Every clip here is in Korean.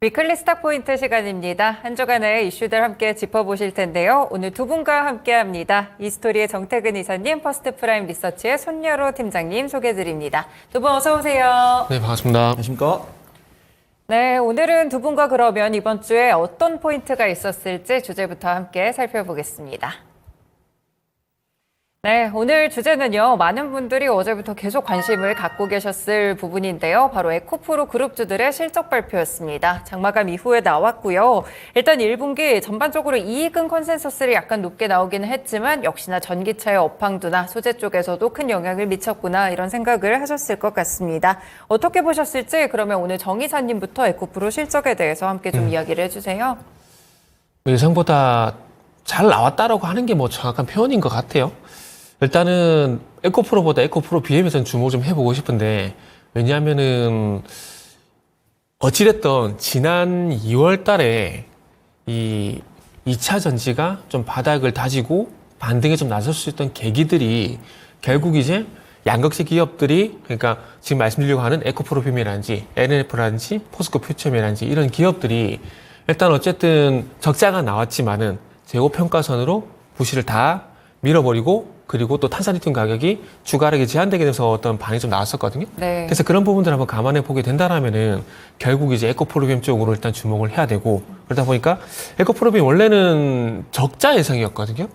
위클리 스탁포인트 시간입니다. 한 주간의 이슈들 함께 짚어보실 텐데요. 오늘 두 분과 함께합니다. 이스토리의 정태근 이사님, 퍼스트프라임 리서치의 손여로 팀장님 소개드립니다. 두 분 어서 오세요. 네, 반갑습니다. 안녕하십니까? 네, 오늘은 두 분과 그러면 이번 주에 어떤 포인트가 있었을지 주제부터 함께 살펴보겠습니다. 네, 오늘 주제는요. 많은 분들이 어제부터 계속 관심을 갖고 계셨을 부분인데요. 바로 에코프로 그룹주들의 실적 발표였습니다. 장마감 이후에 나왔고요. 일단 1분기 전반적으로 이익은 컨센서스를 약간 높게 나오기는 했지만 역시나 전기차의 업황두나 소재 쪽에서도 큰 영향을 미쳤구나 이런 생각을 하셨을 것 같습니다. 어떻게 보셨을지 그러면 오늘 정 이사님부터 에코프로 실적에 대해서 함께 좀 이야기를 해주세요. 예상보다 잘 나왔다라고 하는 게 뭐 정확한 표현인 것 같아요. 일단은 에코프로보다 에코프로 BM에서는 주목 좀 해보고 싶은데, 왜냐하면은 어찌됐든 지난 2월 달에 이 2차 전지가 좀 바닥을 다지고 반등에 좀 나설 수 있던 계기들이 결국 이제 양극재 기업들이, 그러니까 지금 말씀드리려고 하는 에코프로 BM이라든지 LNF라든지 포스코 퓨처엠이라든지 이런 기업들이 일단 어쨌든 적자가 나왔지만은 재고 평가선으로 부실을 다 밀어버리고, 그리고 또 탄산리튬 가격이 주가락이 제한되게 되면서 어떤 반응이 좀 나왔었거든요. 네. 그래서 그런 부분들을 한번 감안해 보게 된다라면은 결국 이제 에코프로비엠 쪽으로 일단 주목을 해야 되고, 그러다 보니까 에코프로비엠 원래는 적자 예상이었거든요.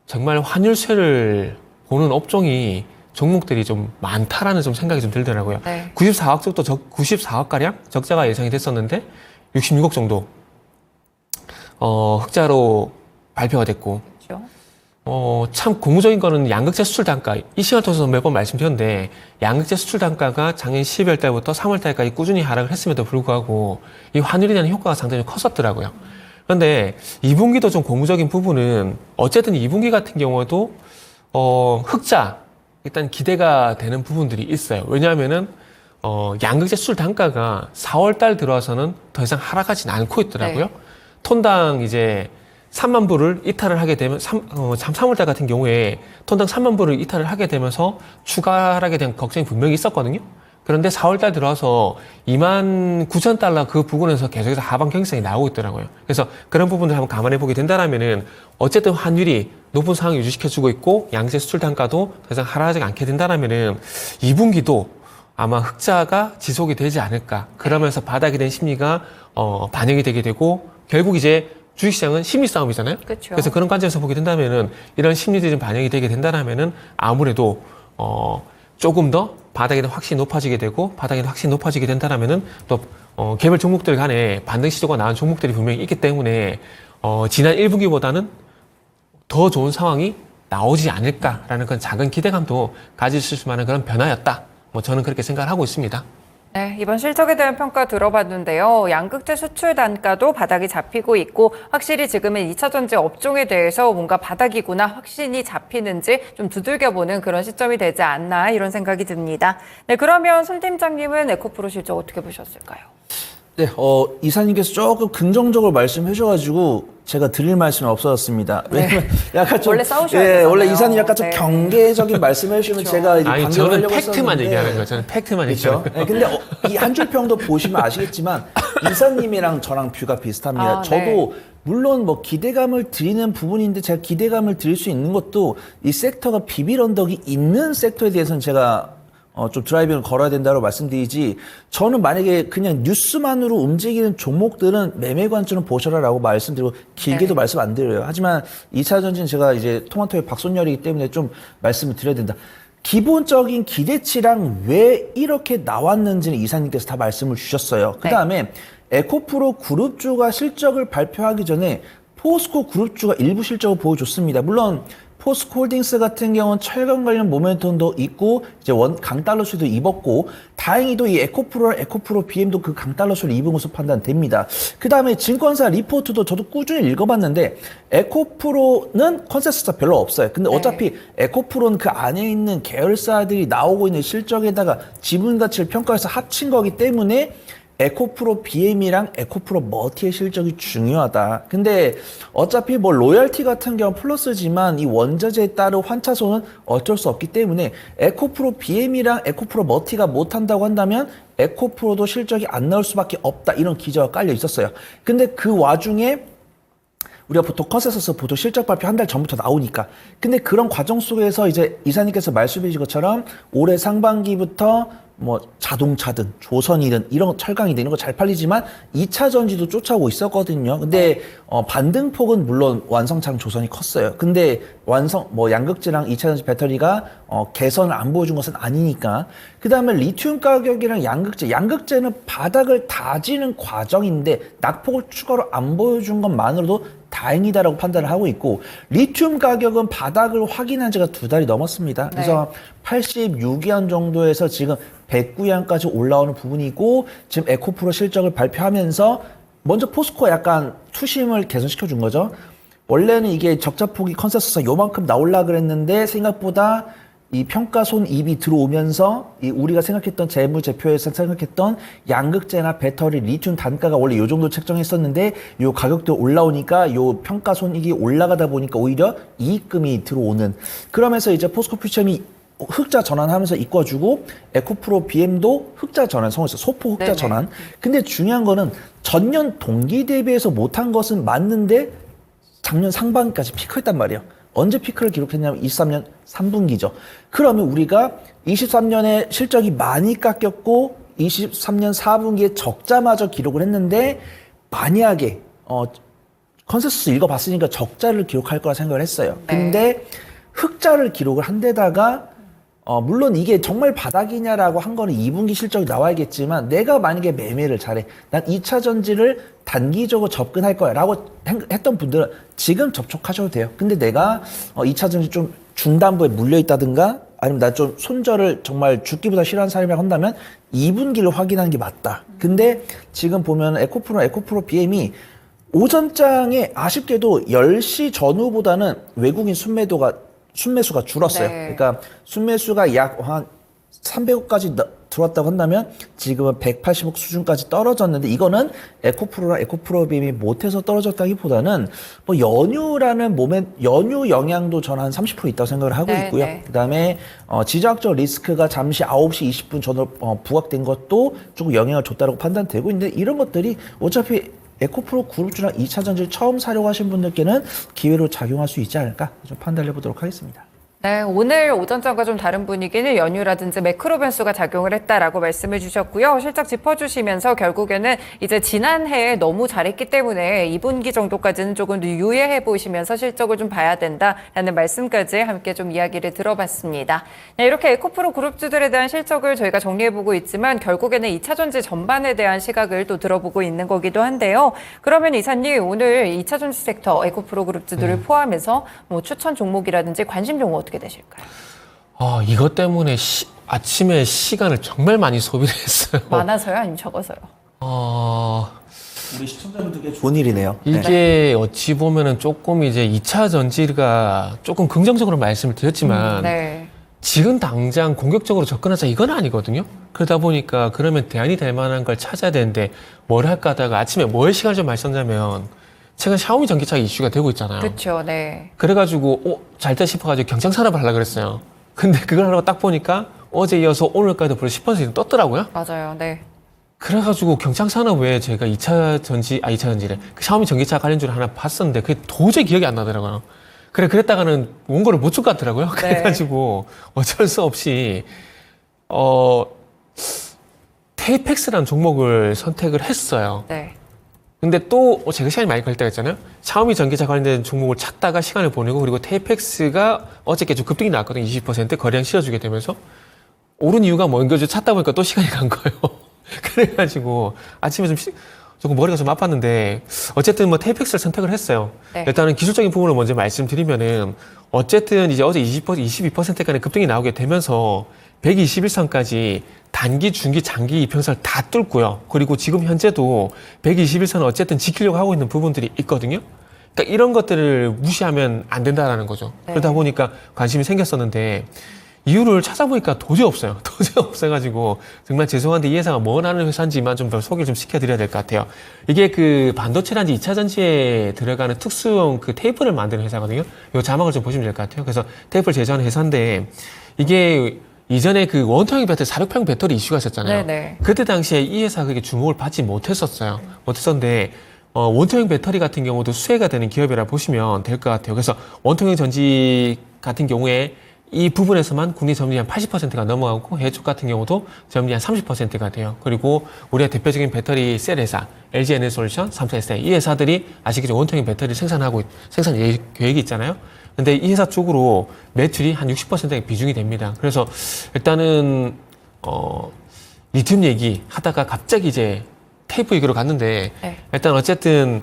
정말 환율세를 보는 업종이 종목들이 좀 많다라는 좀 생각이 좀 들더라고요. 네. 94억 정도 94억 가량 적자가 예상이 됐었는데 66억 정도 흑자로 발표가 됐고. 그렇죠. 참 고무적인 거는 양극재 수출 단가. 이 시간 통해서 몇 번 말씀드렸는데, 양극재 수출 단가가 작년 12월 달부터 3월 달까지 꾸준히 하락을 했음에도 불구하고 이 환율에 대한 효과가 상당히 컸었더라고요. 그런데 2분기도 좀 고무적인 부분은 어쨌든 2분기 같은 경우에도 흑자 일단 기대가 되는 부분들이 있어요. 왜냐하면은 양극재 수출 단가가 4월 달 들어와서는 더 이상 하락하진 않고 있더라고요. 네. 톤당 이제 3만 불을 이탈을 하게 되면 3월 달 같은 경우에 톤당 3만 불을 이탈을 하게 되면서 추가 하락에 대한 걱정이 분명히 있었거든요. 그런데 4월 달 들어와서 2만 9천 달러 그 부근에서 계속해서 하방 경직성이 나오고 있더라고요. 그래서 그런 부분들 한번 감안해 보게 된다라면은 어쨌든 환율이 높은 상황을 유지시켜주고 있고 양재 수출 단가도 더 이상 하락하지 않게 된다라면은 2분기도 아마 흑자가 지속이 되지 않을까. 그러면서 바닥이 된 심리가 반영이 되게 되고, 결국 이제 주식시장은 심리 싸움이잖아요. 그렇죠. 그래서 그런 관점에서 보게 된다면은 이런 심리들이 좀 반영이 되게 된다라면은 아무래도 조금 더 바닥이 확실히 높아지게 되고, 바닥이 확실히 높아지게 된다라면은 또 개별 종목들 간에 반등 시도가 나온 종목들이 분명히 있기 때문에 지난 1분기보다는 더 좋은 상황이 나오지 않을까라는 그런 작은 기대감도 가지실 수 있는 그런 변화였다. 뭐 저는 그렇게 생각을 하고 있습니다. 네, 이번 실적에 대한 평가 들어봤는데요. 양극재 수출 단가도 바닥이 잡히고 있고 확실히 지금은 2차 전지 업종에 대해서 뭔가 바닥이구나 확신이 잡히는지 좀 두들겨보는 그런 시점이 되지 않나 이런 생각이 듭니다. 네, 그러면 손 팀장님은 에코프로 실적 어떻게 보셨을까요? 네, 이사님께서 조금 긍정적으로 말씀해 주셔가지고 제가 드릴 말씀이 없어졌습니다. 왜냐면 약간 좀 원래 싸우셔야 네, 되잖아요. 원래 이사님 약간 좀 네. 경계적인 말씀해 주시면 그렇죠. 제가 이제 아니, 반격을 저는 하려고 팩트만 했었는데. 얘기하는 거예요. 저는 팩트만 얘기하는 그렇죠. 거예요. 네, 근데 이 한 줄 평도 보시면 아시겠지만 이사님이랑 저랑 뷰가 비슷합니다. 아, 저도 네. 물론 뭐 기대감을 드리는 부분인데 제가 기대감을 드릴 수 있는 것도 이 섹터가 비빌 언덕이 있는 섹터에 대해서는 제가 좀 드라이빙을 걸어야 된다고 말씀드리지, 저는 만약에 그냥 뉴스만으로 움직이는 종목들은 매매 관점을 보셔라라고 말씀드리고 길게도 네. 말씀 안 드려요. 하지만 2차 전지는 제가 이제 토마토의 박손열이기 때문에 좀 말씀을 드려야 된다. 기본적인 기대치랑 왜 이렇게 나왔는지는 이사님께서 다 말씀을 주셨어요. 그 다음에 에코프로 그룹주가 실적을 발표하기 전에 포스코 그룹주가 일부 실적을 보여줬습니다. 물론 포스코 홀딩스 같은 경우는 철강 관련 모멘텀도 있고 이제 강달러 수도 입었고, 다행히도 이 에코프로 BM도 그 강달러 수를 입은 것으로 판단됩니다. 그 다음에 증권사 리포트도 저도 꾸준히 읽어봤는데 에코프로는 컨센서스가 별로 없어요. 근데 어차피 에코프로는 그 안에 있는 계열사들이 나오고 있는 실적에다가 지분 가치를 평가해서 합친 거기 때문에 에코프로 BM이랑 에코프로 머티의 실적이 중요하다. 근데 어차피 뭐 로열티 같은 경우 플러스지만 이 원자재에 따른 환차손은 어쩔 수 없기 때문에 에코프로 BM이랑 에코프로 머티가 못한다고 한다면 에코프로도 실적이 안 나올 수밖에 없다. 이런 기저가 깔려 있었어요. 근데 그 와중에 우리가 보통 컨센서스 보통 실적 발표 한 달 전부터 나오니까. 근데 그런 과정 속에서 이제 이사님께서 말씀해 주신 것처럼 올해 상반기부터 뭐 자동차든 조선이든 이런 철강이든 이런 거 잘 팔리지만 2차 전지도 쫓아오고 있었거든요. 근데 반등폭은 물론 완성차랑 조선이 컸어요. 근데 양극재랑 2차 전지 배터리가 개선을 안 보여준 것은 아니니까. 그다음에 리튬 가격이랑 양극재는 바닥을 다지는 과정인데 낙폭을 추가로 안 보여준 것만으로도 다행이다라고 판단을 하고 있고, 리튬 가격은 바닥을 확인한 지가 2달이 넘었습니다. 그래서 86위안 정도에서 지금 109위안까지 올라오는 부분이고, 지금 에코프로 실적을 발표하면서 먼저 포스코 약간 투심을 개선시켜 준 거죠. 원래는 이게 적자폭이 컨센서스 요만큼 나올라 그랬는데 생각보다 이 평가손입이 들어오면서 이 우리가 생각했던 재무제표에서 생각했던 양극재나 배터리, 리튬 단가가 원래 요 정도 책정했었는데 요 가격도 올라오니까 요 평가손익이 올라가다 보니까 오히려 이익금이 들어오는, 그러면서 이제 포스코 퓨처엠이 흑자 전환하면서 이꿔주고 에코프로 BM도 흑자 전환 성공했어요. 소폭 흑자 네네. 전환. 근데 중요한 거는 전년 동기 대비해서 못한 것은 맞는데 작년 상반기까지 피크했단 말이에요. 언제 피크를 기록했냐면 23년 3분기죠. 그러면 우리가 23년에 실적이 많이 깎였고 23년 4분기에 적자마저 기록을 했는데, 만약에 컨센서스 읽어봤으니까 적자를 기록할 거라 생각을 했어요. 근데 흑자를 기록을 한 데다가 물론 이게 정말 바닥이냐라고 한 거는 2분기 실적이 나와야겠지만, 내가 만약에 매매를 잘해, 난 2차 전지를 단기적으로 접근할 거야 라고 했던 분들은 지금 접촉하셔도 돼요. 근데 내가 2차 전지 좀 중단부에 물려있다든가 아니면 나 좀 손절을 정말 죽기보다 싫어하는 사람이라고 한다면 2분기를 확인하는 게 맞다. 근데 지금 보면 에코프로 BM이 오전장에 아쉽게도 10시 전후보다는 외국인 순매수가 줄었어요. 네. 그러니까 순매수가 약 한 300억까지 들어왔다고 한다면 지금은 180억 수준까지 떨어졌는데, 이거는 에코프로랑 에코프로 BM이 못해서 떨어졌다기보다는 뭐 연유 영향도 저는 한 30% 있다고 생각을 하고 있고요. 그다음에 지정학적 리스크가 잠시 9시 20분 전으로 부각된 것도 조금 영향을 줬다고 판단되고 있는데, 이런 것들이 어차피 에코프로 그룹주랑 2차 전지를 처음 사려고 하신 분들께는 기회로 작용할 수 있지 않을까 좀 판단해 보도록 하겠습니다. 네, 오늘 오전장과 좀 다른 분위기는 연휴라든지 매크로 변수가 작용을 했다라고 말씀해 주셨고요. 실적 짚어주시면서 결국에는 이제 지난해에 너무 잘했기 때문에 2분기 정도까지는 조금 더 유예해 보시면서 실적을 좀 봐야 된다라는 말씀까지 함께 좀 이야기를 들어봤습니다. 네, 이렇게 에코프로 그룹주들에 대한 실적을 저희가 정리해보고 있지만 결국에는 2차 전지 전반에 대한 시각을 또 들어보고 있는 거기도 한데요. 그러면 이사님, 오늘 2차 전지 섹터 에코프로 그룹주들을 포함해서 뭐 추천 종목이라든지 관심 종목 어떻게 되실까요? 이것 때문에 아침에 시간을 정말 많이 소비를 했어요. 많아서요? 아니면 적어서요? 우리 시청자분들께 좋은 일이네요. 이게 어찌 보면은 조금 이제 2차 전지가 조금 긍정적으로 말씀을 드렸지만 네. 지금 당장 공격적으로 접근하자 이건 아니거든요. 그러다 보니까 그러면 대안이 될 만한 걸 찾아야 되는데 뭘 할까 하다가 아침에 뭘 시간을 좀 말씀드리면 최근 샤오미 전기차가 이슈가 되고 있잖아요. 그렇죠. 네. 그래가지고 잘 때 싶어가지고 경쟁산업을 하려고 그랬어요. 근데 그걸 하려고 딱 보니까 어제 이어서 오늘까지도 벌써 10% 이상 떴더라고요. 맞아요. 네. 그래가지고 경창산업에 제가 2차 전지래. 그 샤오미 전기차 관련주를 하나 봤었는데 그게 도저히 기억이 안 나더라고요. 그랬다가는 원고를 못 줄 것 같더라고요. 그래가지고 어쩔 수 없이 테이펙스라는 종목을 선택을 했어요. 네. 근데 또 제가 시간이 많이 걸릴 때가 있잖아요. 샤오미 전기차 관련된 종목을 찾다가 시간을 보내고, 그리고 테이펙스가 어저께 좀 급등이 나왔거든요. 20% 거래량 실어주게 되면서. 오른 이유가 뭔가 찾다 보니까 또 시간이 간 거예요. 그래가지고 아침에 조금 머리가 좀 아팠는데 어쨌든 뭐 테이펙스를 선택을 했어요. 네. 일단은 기술적인 부분을 먼저 말씀드리면은 어쨌든 이제 어제 22%까지 급등이 나오게 되면서 121선까지 단기, 중기, 장기 이평선을 다 뚫고요. 그리고 지금 현재도 121선을 어쨌든 지키려고 하고 있는 부분들이 있거든요. 그러니까 이런 것들을 무시하면 안 된다라는 거죠. 네. 그러다 보니까 관심이 생겼었는데 이유를 찾아보니까 도저히 없어요. 도저히 없어가지고 정말 죄송한데 이 회사가 뭘 하는 회사인지만 좀 더 소개를 좀 시켜드려야 될 것 같아요. 이게 그 반도체라든지 2차 전지에 들어가는 특수용 그 테이프를 만드는 회사거든요. 이 자막을 좀 보시면 될 것 같아요. 그래서 테이프를 제조하는 회사인데 이게 이전에 그 원통형 배터리, 468형 배터리 이슈가 있었잖아요. 네네. 그때 당시에 이 회사가 그게 주목을 받지 못했었어요. 못했었는데 원통형 배터리 같은 경우도 수혜가 되는 기업이라 보시면 될 것 같아요. 그래서 원통형 전지 같은 경우에 이 부분에서만 국내 점유율 한 80%가 넘어가고 해외 쪽 같은 경우도 점유율 한 30%가 돼요. 그리고 우리가 대표적인 배터리 셀 회사 LG 에너솔루션, 삼성 SDI 이 회사들이 아시겠죠? 원통형 배터리 생산 계획이 있잖아요. 근데 이 회사 쪽으로 매출이 한 60%의 비중이 됩니다. 그래서 일단은 리튬 얘기 하다가 갑자기 이제 테이프 얘기로 갔는데 네. 일단 어쨌든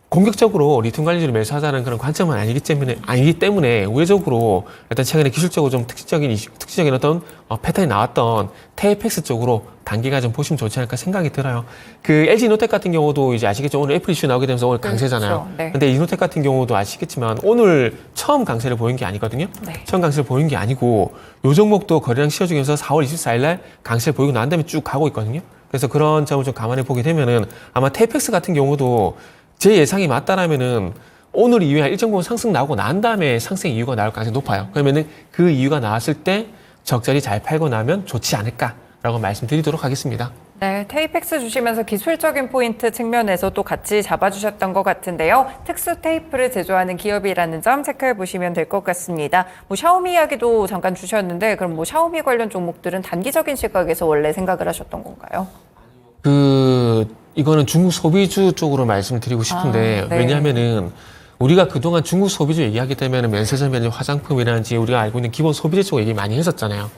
공격적으로 리튬 관리주를 매수하자는 그런 관점은 아니기 때문에 우회적으로 일단 최근에 기술적으로 좀 특징적인 어떤 패턴이 나왔던 테이펙스 쪽으로 단기가 좀 보시면 좋지 않을까 생각이 들어요. 그 LG 이노텍 같은 경우도 이제 아시겠죠? 오늘 애플 이슈 나오게 되면서 오늘 강세잖아요. 그렇죠. 네. 근데 이노텍 같은 경우도 아시겠지만 오늘 처음 강세를 보인 게 아니거든요. 네. 처음 강세를 보인 게 아니고 요 종목도 거래량 시어주면서 4월 24일 날 강세를 보이고 난 다음에 쭉 가고 있거든요. 그래서 그런 점을 좀 감안해 보게 되면은 아마 테이펙스 같은 경우도 제 예상이 맞다라면은 오늘 이후에 일정 부분 상승 나오고 난 다음에 상승 이유가 나올 가능성이 높아요. 그러면은 그 이유가 나왔을 때 적절히 잘 팔고 나면 좋지 않을까라고 말씀드리도록 하겠습니다. 네, 테이펙스 주시면서 기술적인 포인트 측면에서도 같이 잡아주셨던 것 같은데요. 특수 테이프를 제조하는 기업이라는 점 체크해 보시면 될 것 같습니다. 뭐 샤오미 이야기도 잠깐 주셨는데 그럼 뭐 샤오미 관련 종목들은 단기적인 시각에서 원래 생각을 하셨던 건가요? 이거는 중국 소비주 쪽으로 말씀을 드리고 싶은데, 네. 왜냐하면은, 우리가 그동안 중국 소비주 얘기하기 때문에 면세점이나 화장품이라든지 우리가 알고 있는 기본 소비재 쪽 얘기 많이 했었잖아요.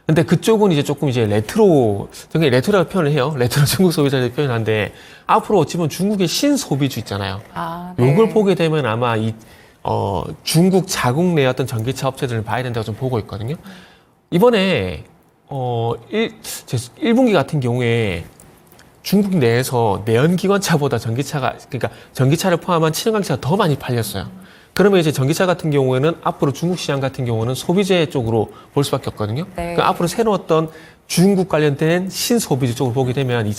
근데 그쪽은 이제 조금 이제 굉장히 레트로라고 표현을 해요. 레트로 중국 소비자를 표현하는데, 앞으로 어찌 보면 중국의 신소비주 있잖아요. 네. 요걸 보게 되면 아마 중국 자국 내 어떤 전기차 업체들을 봐야 된다고 좀 보고 있거든요. 이번에, 1분기 같은 경우에 중국 내에서 내연기관차보다 그러니까 전기차를 포함한 친환경차가 더 많이 팔렸어요. 그러면 이제 전기차 같은 경우에는 앞으로 중국 시장 같은 경우는 소비재 쪽으로 볼 수밖에 없거든요. 네. 그 앞으로 새로운 어떤 중국 관련된 신소비재 쪽으로 보게 되면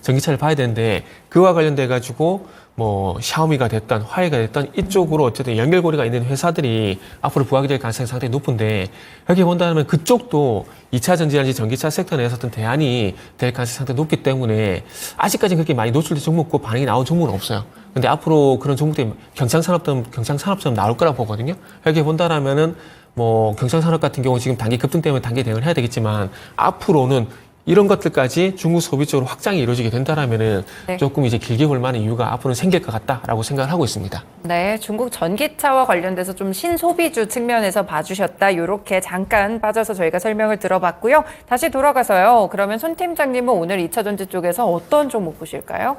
전기차를 봐야 되는데 그와 관련돼 가지고 뭐 샤오미가 됐던 화웨이가 됐던 이쪽으로 어쨌든 연결고리가 있는 회사들이 앞으로 부각이 될 가능성이 상당히 높은데 여기 본다면 그쪽도 2차 전지라든지 전기차 섹터 내에서 어떤 대안이 될 가능성이 상당히 높기 때문에 아직까지는 그렇게 많이 노출된 종목고 반응이 나온 종목은 없어요. 근데 앞으로 그런 종목들이 경상산업처럼 나올 거라고 보거든요. 여기 본다라면은 뭐 경상산업 같은 경우 지금 단기 급등 때문에 단기 대응을 해야 되겠지만 앞으로는 이런 것들까지 중국 소비 쪽으로 확장이 이루어지게 된다라면은 네. 조금 이제 길게 볼 만한 이유가 앞으로는 생길 것 같다라고 생각을 하고 있습니다. 네, 중국 전기차와 관련돼서 좀 신소비주 측면에서 봐주셨다. 이렇게 잠깐 빠져서 저희가 설명을 들어봤고요. 다시 돌아가서요. 그러면 손 팀장님은 오늘 2차 전지 쪽에서 어떤 종목 보실까요?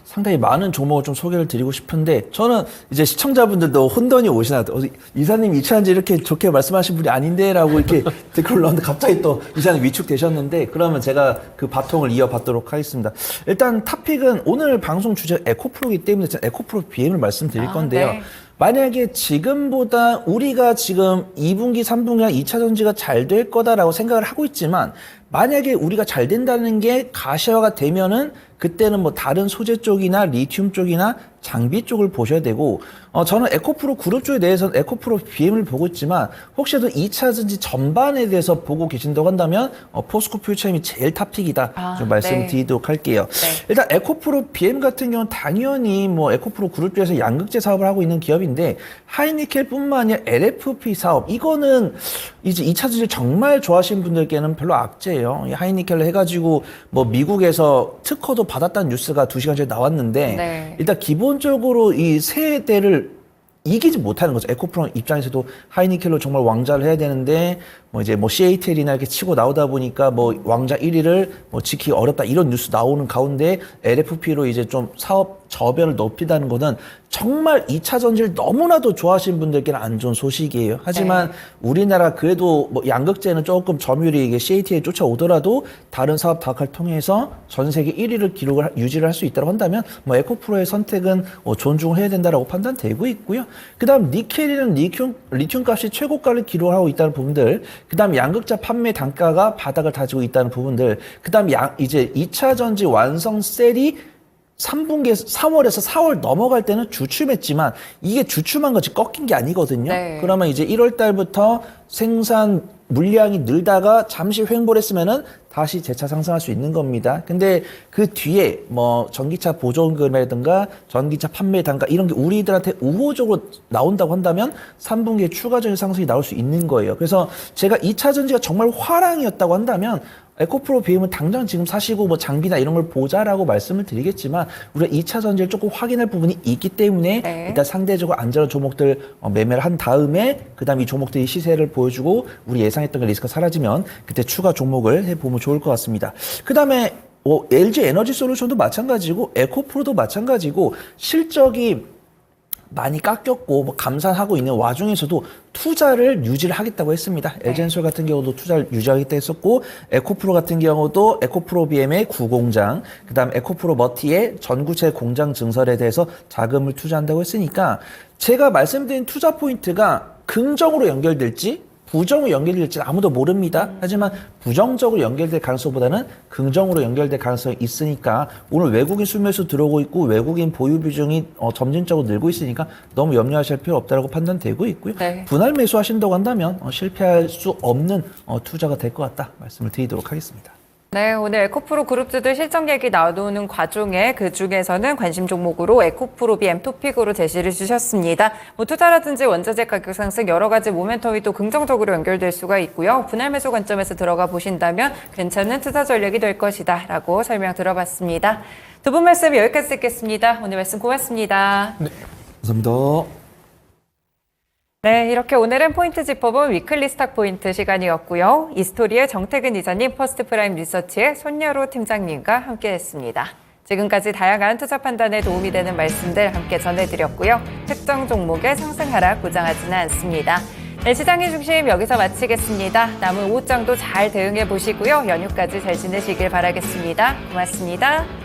상당히 많은 종목을 좀 소개를 드리고 싶은데 저는 이제 시청자분들도 혼돈이 오시나 이사님 이차전지 이렇게 좋게 말씀하신 분이 아닌데 라고 이렇게 댓글을 넣었는데 갑자기 또 이사님 위축되셨는데 그러면 제가 그 바통을 이어받도록 하겠습니다. 일단 탑픽은 오늘 방송 주제 에코프로이기 때문에 제가 에코프로 BM을 말씀드릴 건데요. 네. 만약에 지금보다 우리가 지금 2분기, 3분기나 2차 전지가 잘 될 거다라고 생각을 하고 있지만 만약에 우리가 잘 된다는 게 가시화가 되면은 그때는 뭐 다른 소재 쪽이나 리튬 쪽이나 장비 쪽을 보셔야 되고 저는 에코프로 그룹 쪽에 대해서는 에코프로 BM을 보고 있지만 혹시라도 2차 전지 전반에 대해서 보고 계신다고 한다면 포스코 퓨처엠이 제일 탑픽이다 좀 말씀드리도록 할게요. 네. 일단 에코프로 BM 같은 경우는 당연히 뭐 에코프로 그룹 쪽에서 양극재 사업을 하고 있는 기업인데 하이니켈뿐만 아니라 LFP 사업 이거는 이제 2차 전지를 정말 좋아하시는 분들께는 별로 악재예요. 이 하이니켈을 해가지고 뭐 미국에서 특허도 받았다는 뉴스가 2시간 전에 나왔는데 네. 일단 기본적으로 이 세대를 이기지 못하는 거죠. 에코프로 입장에서도 하이니켈로 정말 왕자를 해야 되는데 뭐 이제 뭐 CATL이나 이렇게 치고 나오다 보니까 뭐 왕자 1위를 뭐 지키기 어렵다 이런 뉴스 나오는 가운데 LFP로 이제 좀 사업 저변을 높이다는 것은 정말 2차 전지를 너무나도 좋아하시는 분들께는 안 좋은 소식이에요. 하지만 우리나라 그래도 뭐 양극재는 조금 점유율이 이게 CAT에 쫓아오더라도 다른 사업 다각화를 통해서 전 세계 1위를 유지를 할 수 있다고 한다면 뭐 에코프로의 선택은 존중을 해야 된다라고 판단되고 있고요. 그다음 니켈이랑 리튬 값이 최고가를 기록하고 있다는 부분들, 그다음 양극재 판매 단가가 바닥을 다지고 있다는 부분들, 그다음 이제 2차 전지 완성 셀이 3분기 3월에서 4월 넘어갈 때는 주춤했지만 이게 주춤한 거지 꺾인 게 아니거든요. 네. 그러면 이제 1월 달부터 생산 물량이 늘다가 잠시 횡보를 했으면은 다시 재차 상승할 수 있는 겁니다. 근데 그 뒤에 뭐 전기차 보조금이라든가 전기차 판매 단가 이런 게 우리들한테 우호적으로 나온다고 한다면 3분기에 추가적인 상승이 나올 수 있는 거예요. 그래서 제가 2차 전지가 정말 화랑이었다고 한다면 에코프로 BM은 당장 지금 사시고 뭐 장비나 이런 걸 보자라고 말씀을 드리겠지만 우리가 2차 전지를 조금 확인할 부분이 있기 때문에 네. 일단 상대적으로 안전한 종목들 매매를 한 다음에 그다음 이 종목들이 시세를 보여주고 우리 예상했던 그 리스크가 사라지면 그때 추가 종목을 해보면 좋을 것 같습니다. 그다음에 LG 에너지 솔루션도 마찬가지고 에코프로도 마찬가지고 실적이 많이 깎였고 뭐 감산하고 있는 와중에서도 투자를 유지를 하겠다고 했습니다. LG엔솔 같은 경우도 투자를 유지하겠다 했었고 에코프로 같은 경우도 에코프로 BM의 구공장, 그다음 에코프로 머티의 전구체 공장 증설에 대해서 자금을 투자한다고 했으니까 제가 말씀드린 투자 포인트가 긍정으로 연결될지 부정으로 연결될지는 아무도 모릅니다. 하지만 부정적으로 연결될 가능성보다는 긍정으로 연결될 가능성이 있으니까 오늘 외국인 순매수 들어오고 있고 외국인 보유 비중이 점진적으로 늘고 있으니까 너무 염려하실 필요 없다고 판단되고 있고요. 네. 분할 매수하신다고 한다면 실패할 수 없는 투자가 될 것 같다 말씀을 드리도록 하겠습니다. 네, 오늘 에코프로 그룹주들 실적 얘기 나누는 과정에 그 중에서는 관심 종목으로 에코프로 BM 토픽으로 제시를 주셨습니다. 뭐 투자라든지 원자재 가격 상승 여러 가지 모멘텀이 또 긍정적으로 연결될 수가 있고요. 분할 매수 관점에서 들어가 보신다면 괜찮은 투자 전략이 될 것이다 라고 설명 들어봤습니다. 두 분 말씀 여기까지 듣겠습니다. 오늘 말씀 고맙습니다. 감사합니다. 네, 이렇게 오늘은 포인트 짚어본 위클리 스탁 포인트 시간이었고요. 이스토리의 정태근 이사님, 퍼스트프라임 리서치의 손여로 팀장님과 함께했습니다. 지금까지 다양한 투자 판단에 도움이 되는 말씀들 함께 전해드렸고요. 특정 종목의 상승 하락 보장하지는 않습니다. 네, 시장의 중심 여기서 마치겠습니다. 남은 오후장도 잘 대응해 보시고요. 연휴까지 잘 지내시길 바라겠습니다. 고맙습니다.